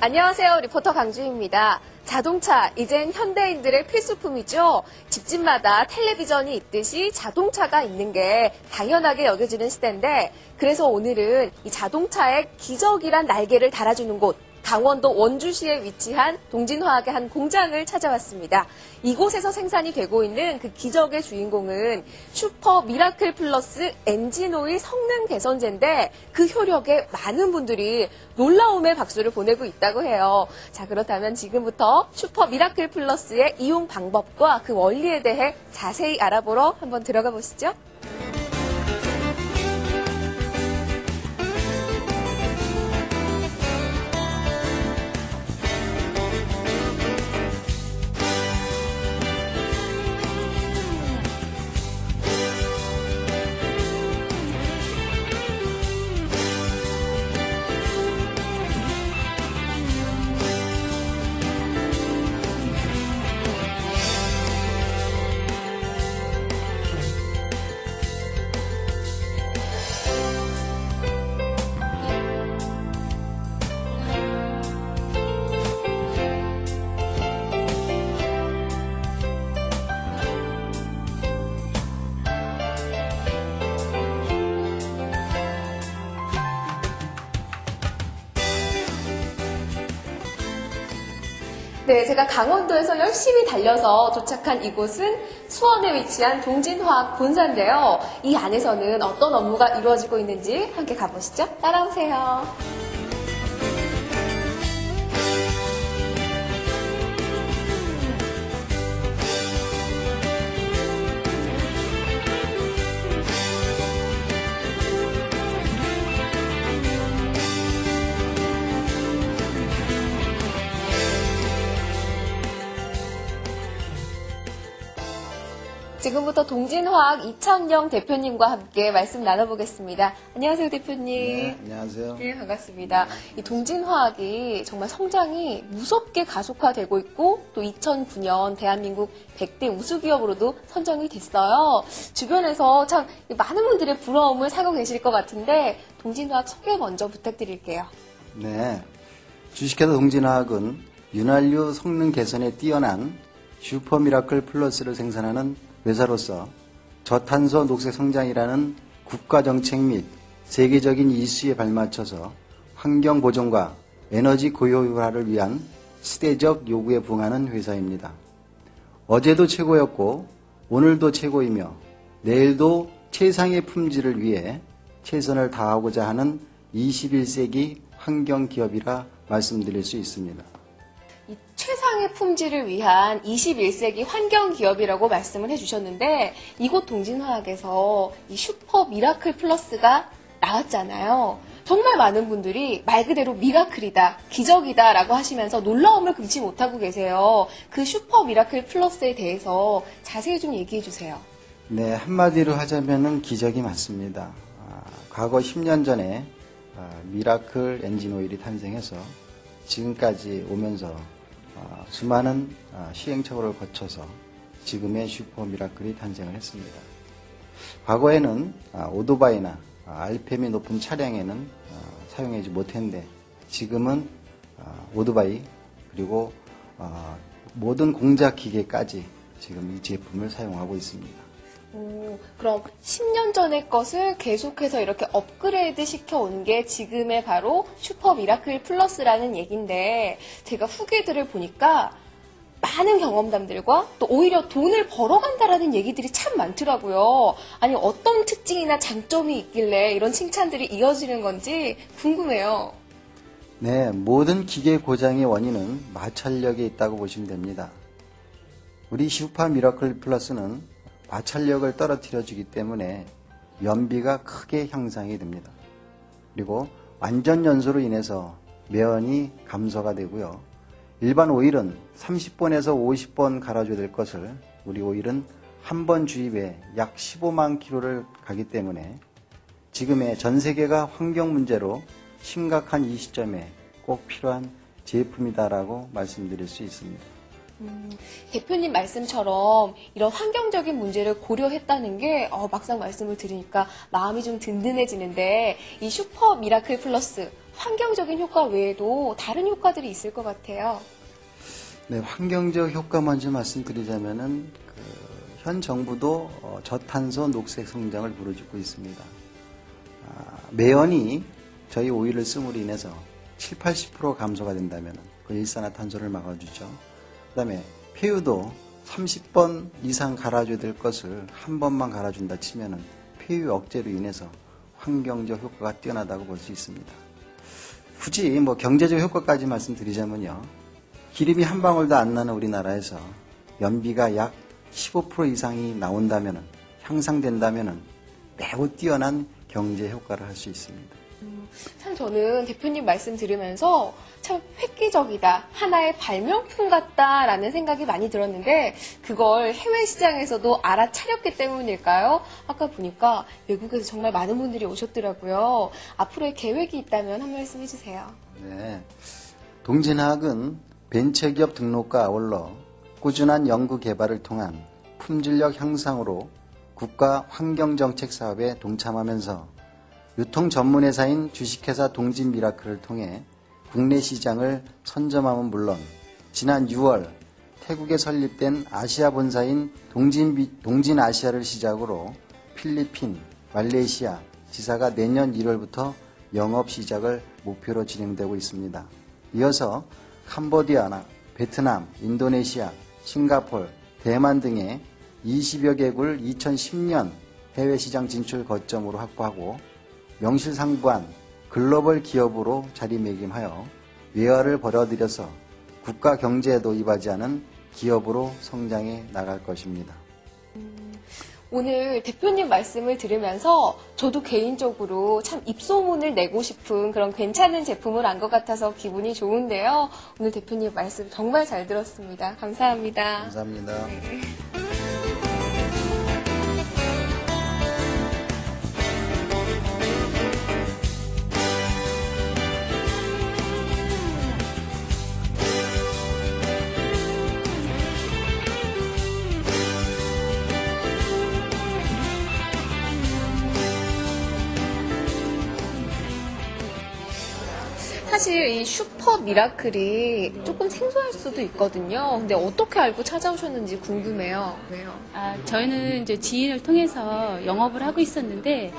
안녕하세요. 리포터 강주희입니다. 자동차, 이젠 현대인들의 필수품이죠. 집집마다 텔레비전이 있듯이 자동차가 있는 게 당연하게 여겨지는 시대인데, 그래서 오늘은 이 자동차에 기적이란 날개를 달아주는 곳, 강원도 원주시에 위치한 동진화학의 한 공장을 찾아왔습니다. 이곳에서 생산이 되고 있는 그 기적의 주인공은 슈퍼 미라클 플러스 엔진오일 성능 개선제인데, 그 효력에 많은 분들이 놀라움의 박수를 보내고 있다고 해요. 자, 그렇다면 지금부터 슈퍼 미라클 플러스의 이용 방법과 그 원리에 대해 자세히 알아보러 한번 들어가 보시죠. 네, 제가 강원도에서 열심히 달려서 도착한 이곳은 수원에 위치한 동진화학 본사인데요. 이 안에서는 어떤 업무가 이루어지고 있는지 함께 가보시죠. 따라오세요. 지금부터 동진화학 이창영 대표님과 함께 말씀 나눠보겠습니다. 안녕하세요, 대표님. 네, 안녕하세요. 네, 반갑습니다. 이 동진화학이 정말 성장이 무섭게 가속화되고 있고, 또 2009년 대한민국 100대 우수기업으로도 선정이 됐어요. 주변에서 참 많은 분들의 부러움을 사고 계실 것 같은데, 동진화학 소개 먼저 부탁드릴게요. 네, 주식회사 동진화학은 윤활유 성능 개선에 뛰어난 슈퍼미라클 플러스를 생산하는 회사로서 저탄소 녹색 성장이라는 국가정책 및 세계적인 이슈에 발맞춰서 환경 보존과 에너지 고효화를 위한 시대적 요구에 부응하는 회사입니다. 어제도 최고였고 오늘도 최고이며 내일도 최상의 품질을 위해 최선을 다하고자 하는 21세기 환경기업이라 말씀드릴 수 있습니다. 이 최상의 품질을 위한 21세기 환경기업이라고 말씀을 해주셨는데, 이곳 동진화학에서 이 슈퍼 미라클 플러스가 나왔잖아요. 정말 많은 분들이 말 그대로 미라클이다, 기적이다 라고 하시면서 놀라움을 금치 못하고 계세요. 그 슈퍼 미라클 플러스에 대해서 자세히 좀 얘기해 주세요. 네, 한마디로 하자면은 기적이 맞습니다. 과거 10년 전에 미라클 엔진 오일이 탄생해서 지금까지 오면서 수많은 시행착오를 거쳐서 지금의 슈퍼 미라클이 탄생을 했습니다. 과거에는 오토바이나 RPM이 높은 차량에는 사용하지 못했는데, 지금은 오토바이 그리고 모든 공작 기계까지 지금 이 제품을 사용하고 있습니다. 그럼 10년 전의 것을 계속해서 이렇게 업그레이드 시켜온 게 지금의 바로 슈퍼 미라클 플러스라는 얘기인데, 제가 후기들을 보니까 많은 경험담들과 또 오히려 돈을 벌어간다라는 얘기들이 참 많더라고요. 아니, 어떤 특징이나 장점이 있길래 이런 칭찬들이 이어지는 건지 궁금해요. 네, 모든 기계 고장의 원인은 마찰력에 있다고 보시면 됩니다. 우리 슈퍼 미라클 플러스는 마찰력을 떨어뜨려 주기 때문에 연비가 크게 향상이 됩니다. 그리고 완전 연소로 인해서 매연이 감소가 되고요. 일반 오일은 30번에서 50번 갈아줘야 될 것을 우리 오일은 한 번 주입에 약 15만 킬로를 가기 때문에 지금의 전 세계가 환경 문제로 심각한 이 시점에 꼭 필요한 제품이다라고 말씀드릴 수 있습니다. 대표님 말씀처럼 이런 환경적인 문제를 고려했다는 게 막상 말씀을 들으니까 마음이 좀 든든해지는데 이 슈퍼 미라클 플러스 환경적인 효과 외에도 다른 효과들이 있을 것 같아요. 네, 환경적 효과 먼저 말씀드리자면은 현 정부도 저탄소 녹색 성장을 부르짖고 있습니다. 매연이 저희 오일을 씀으로 인해서 70~80% 감소가 된다면 그 일산화탄소를 막아주죠. 그 다음에 폐유도 30번 이상 갈아줘야 될 것을 한 번만 갈아준다 치면은 폐유 억제로 인해서 환경적 효과가 뛰어나다고 볼 수 있습니다. 굳이 뭐 경제적 효과까지 말씀드리자면요. 기름이 한 방울도 안 나는 우리나라에서 연비가 약 15% 이상이 나온다면은, 향상된다면은 매우 뛰어난 경제 효과를 할 수 있습니다. 참 저는 대표님 말씀 들으면서 참 획기적이다, 하나의 발명품 같다라는 생각이 많이 들었는데 그걸 해외 시장에서도 알아차렸기 때문일까요? 아까 보니까 외국에서 정말 많은 분들이 오셨더라고요. 앞으로의 계획이 있다면 한 말씀 해주세요. 네, 동진학은 벤처기업 등록과 아울러 꾸준한 연구 개발을 통한 품질력 향상으로 국가 환경정책 사업에 동참하면서 유통 전문회사인 주식회사 동진미라클을 통해 국내 시장을 선점함은 물론 지난 6월 태국에 설립된 아시아 본사인 동진아시아를 시작으로 필리핀, 말레이시아 지사가 내년 1월부터 영업 시작을 목표로 진행되고 있습니다. 이어서 캄보디아나 베트남, 인도네시아, 싱가폴, 대만 등의 20여 개국을 2010년 해외 시장 진출 거점으로 확보하고 명실상부한 글로벌 기업으로 자리매김하여 외화를 벌어들여서 국가 경제에도 이바지 않은 기업으로 성장해 나갈 것입니다. 오늘 대표님 말씀을 들으면서 저도 개인적으로 참 입소문을 내고 싶은 그런 괜찮은 제품을 안 것 같아서 기분이 좋은데요. 오늘 대표님 말씀 정말 잘 들었습니다. 감사합니다. 감사합니다. 네. 사실 이 슈퍼 미라클이 조금 생소할 수도 있거든요. 근데 어떻게 알고 찾아오셨는지 궁금해요. 왜요? 저희는 이제 지인을 통해서 영업을 하고 있었는데,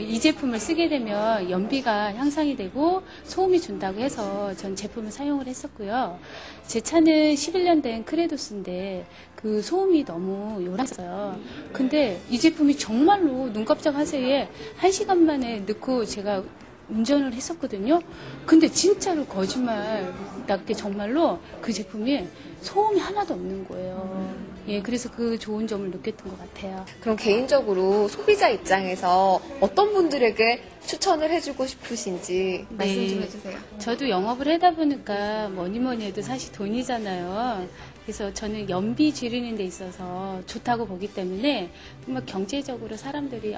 이 제품을 쓰게 되면 연비가 향상이 되고 소음이 준다고 해서 전 제품을 사용을 했었고요. 제 차는 11년 된 크레도스인데 그 소음이 너무 요란했어요. 근데 이 제품이 정말로 눈 깜짝할 새에 1시간 만에 넣고 제가 운전을 했었거든요. 근데 진짜로 거짓말 같게 정말로 그 제품이 소음이 하나도 없는 거예요. 예, 그래서 그 좋은 점을 느꼈던 것 같아요. 그럼 개인적으로 소비자 입장에서 어떤 분들에게 추천을 해주고 싶으신지 말씀 좀 해주세요. 저도 영업을 하다 보니까 뭐니 해도 사실 돈이잖아요. 그래서 저는 연비 줄이는 데 있어서 좋다고 보기 때문에 정말 경제적으로 사람들이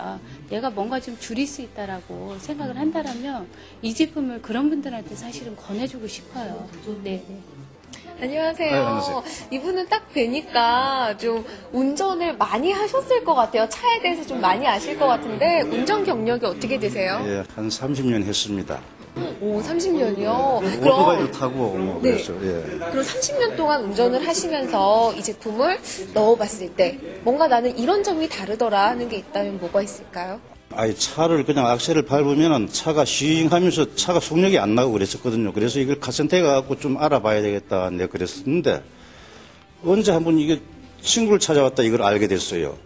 내가 뭔가 좀 줄일 수 있다라고 생각을 한다라면 이 제품을 그런 분들한테 사실은 권해주고 싶어요. 네. 안녕하세요. 네, 안녕하세요. 이분은 딱 뵈니까 좀 운전을 많이 하셨을 것 같아요. 차에 대해서 좀 많이 아실 것 같은데 운전 경력이 어떻게 되세요? 예, 한 30년 했습니다. 오, 30년이요? 오토바이도 타고 뭐 네. 그랬죠. 예. 그럼 30년 동안 운전을 하시면서 이 제품을 넣어봤을 때 뭔가 나는 이런 점이 다르더라 하는 게 있다면 뭐가 있을까요? 아이 차를 그냥 악셀을 밟으면은 차가 싱 하면서 차가 속력이 안 나고 그랬었거든요. 그래서 이걸 카센터에 가갖고 좀 알아봐야 되겠다 내가 그랬었는데 언제 한번 이게 친구를 찾아왔다 이걸 알게 됐어요.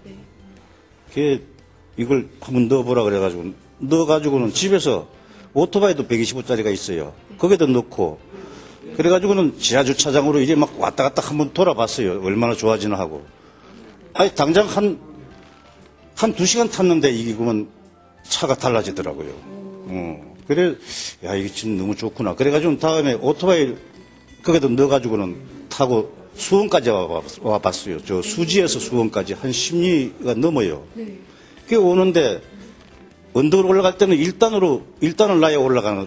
그게 이걸 한번 넣어보라 그래가지고 넣어가지고는 집에서 오토바이도 125짜리가 있어요. 거기다 넣고 그래가지고는 지하주차장으로 이제 막 왔다 갔다 한번 돌아봤어요. 얼마나 좋아지나 하고. 아니 당장 한 2시간 탔는데 이게 그러면 차가 달라지더라고요. 그래, 야, 이게 지금 너무 좋구나. 그래가지고 다음에 오토바이 거기다 넣어가지고는 타고 수원까지 와봤어요. 저 수지에서 수원까지 한 10리가 넘어요. 네. 그게 오는데 언덕을 올라갈 때는 1단을 나야 올라가는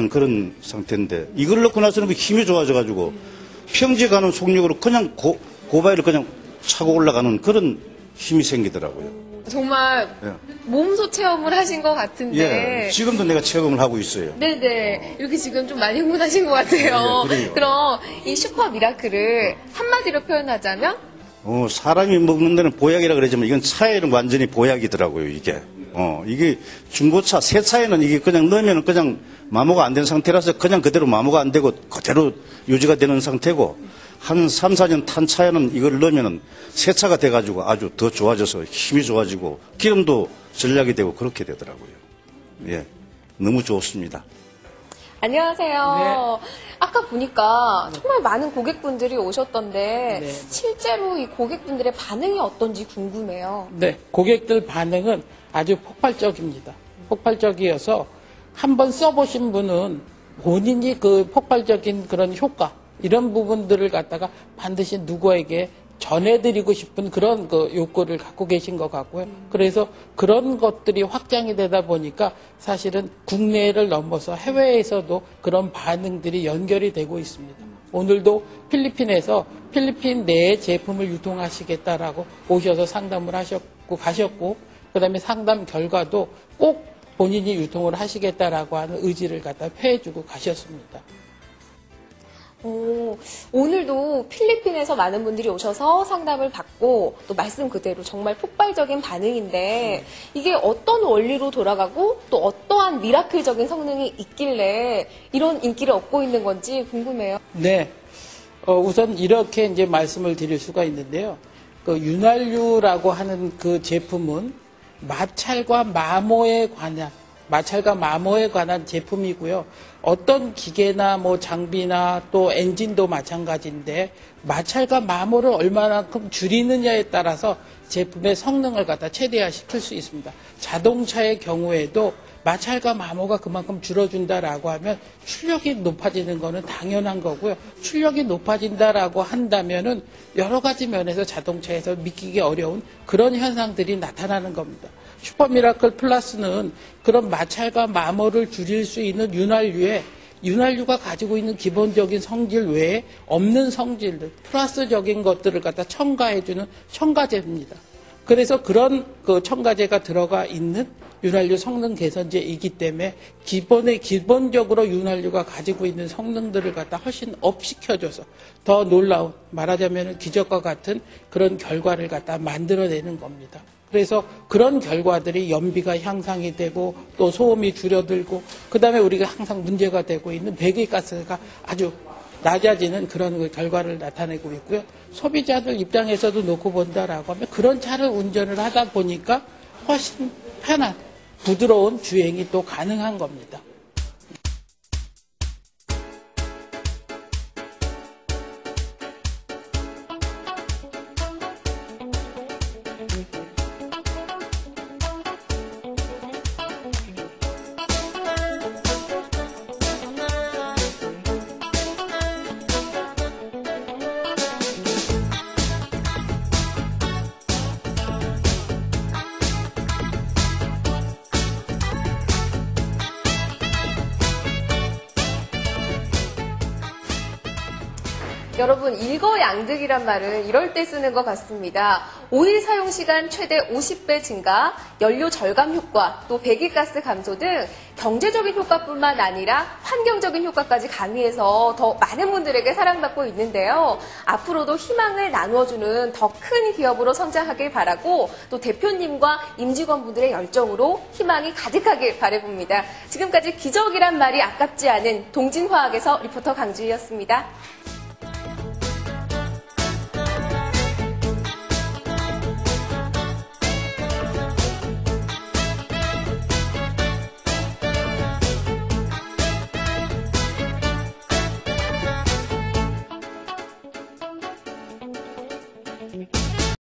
그런 상태인데 이걸 넣고 나서는 그 힘이 좋아져가지고 평지 가는 속력으로 그냥 고바위를 그냥 차고 올라가는 그런 힘이 생기더라고요. 정말 예. 몸소 체험을 하신 것 같은데. 예, 지금도 내가 체험을 하고 있어요. 네네. 이렇게 지금 좀 많이 흥분하신 것 같아요. 네, 그래요. 그럼 이 슈퍼 미라클을 한마디로 표현하자면? 사람이 먹는 데는 보약이라 그러지만 이건 차에는 완전히 보약이더라고요, 이게. 이게 중고차, 새 차에는 이게 그냥 넣으면 그냥 마모가 안 된 상태라서 그냥 그대로 마모가 안 되고 그대로 유지가 되는 상태고 한 3, 4년 탄 차에는 이걸 넣으면 새 차가 돼가지고 아주 더 좋아져서 힘이 좋아지고 기름도 전략이 되고 그렇게 되더라고요. 예. 너무 좋습니다. 안녕하세요. 아까 보니까 정말 많은 고객분들이 오셨던데 네. 실제로 이 고객분들의 반응이 어떤지 궁금해요. 네, 고객들 반응은 아주 폭발적입니다. 폭발적이어서 한번 써보신 분은 본인이 그 폭발적인 그런 효과, 이런 부분들을 갖다가 반드시 누구에게 전해드리고 싶은 그런 그 욕구를 갖고 계신 것 같고요. 그래서 그런 것들이 확장이 되다 보니까 사실은 국내를 넘어서 해외에서도 그런 반응들이 연결이 되고 있습니다. 오늘도 필리핀에서 필리핀 내에 제품을 유통하시겠다라고 오셔서 상담을 하셨고 가셨고, 그다음에 상담 결과도 꼭 본인이 유통을 하시겠다라고 하는 의지를 갖다 표해주고 가셨습니다. 오늘도 필리핀에서 많은 분들이 오셔서 상담을 받고 또 말씀 그대로 정말 폭발적인 반응인데 이게 어떤 원리로 돌아가고 또 어떠한 미라클적인 성능이 있길래 이런 인기를 얻고 있는 건지 궁금해요. 네. 우선 이렇게 이제 말씀을 드릴 수가 있는데요. 그 윤활유라고 하는 그 제품은 마찰과 마모에 관한 제품이고요. 어떤 기계나 뭐 장비나 또 엔진도 마찬가지인데 마찰과 마모를 얼마만큼 줄이느냐에 따라서 제품의 성능을 갖다 최대화시킬 수 있습니다. 자동차의 경우에도 마찰과 마모가 그만큼 줄어준다라고 하면 출력이 높아지는 거는 당연한 거고요. 출력이 높아진다라고 한다면은 여러 가지 면에서 자동차에서 믿기기 어려운 그런 현상들이 나타나는 겁니다. 슈퍼미라클 플러스는 그런 마찰과 마모를 줄일 수 있는 윤활유가 가지고 있는 기본적인 성질 외에 없는 성질들, 플러스적인 것들을 갖다 첨가해주는 첨가제입니다. 그래서 그런 그 첨가제가 들어가 있는 윤활유 성능 개선제이기 때문에 기본적으로 윤활유가 가지고 있는 성능들을 갖다 훨씬 업시켜줘서 더 놀라운, 말하자면 기적과 같은 그런 결과를 갖다 만들어내는 겁니다. 그래서 그런 결과들이 연비가 향상이 되고 또 소음이 줄어들고 그다음에 우리가 항상 문제가 되고 있는 배기가스가 아주 낮아지는 그런 결과를 나타내고 있고요. 소비자들 입장에서도 놓고 본다라고 하면 그런 차를 운전을 하다 보니까 훨씬 편한 부드러운 주행이 또 가능한 겁니다. 여러분, 일거양득이란 말은 이럴 때 쓰는 것 같습니다. 오일 사용 시간 최대 50배 증가, 연료 절감 효과, 또 배기가스 감소 등 경제적인 효과뿐만 아니라 환경적인 효과까지 가미해서 더 많은 분들에게 사랑받고 있는데요. 앞으로도 희망을 나누어주는 더 큰 기업으로 성장하길 바라고 또 대표님과 임직원분들의 열정으로 희망이 가득하길 바라봅니다. 지금까지 기적이란 말이 아깝지 않은 동진화학에서 리포터 강주희였습니다.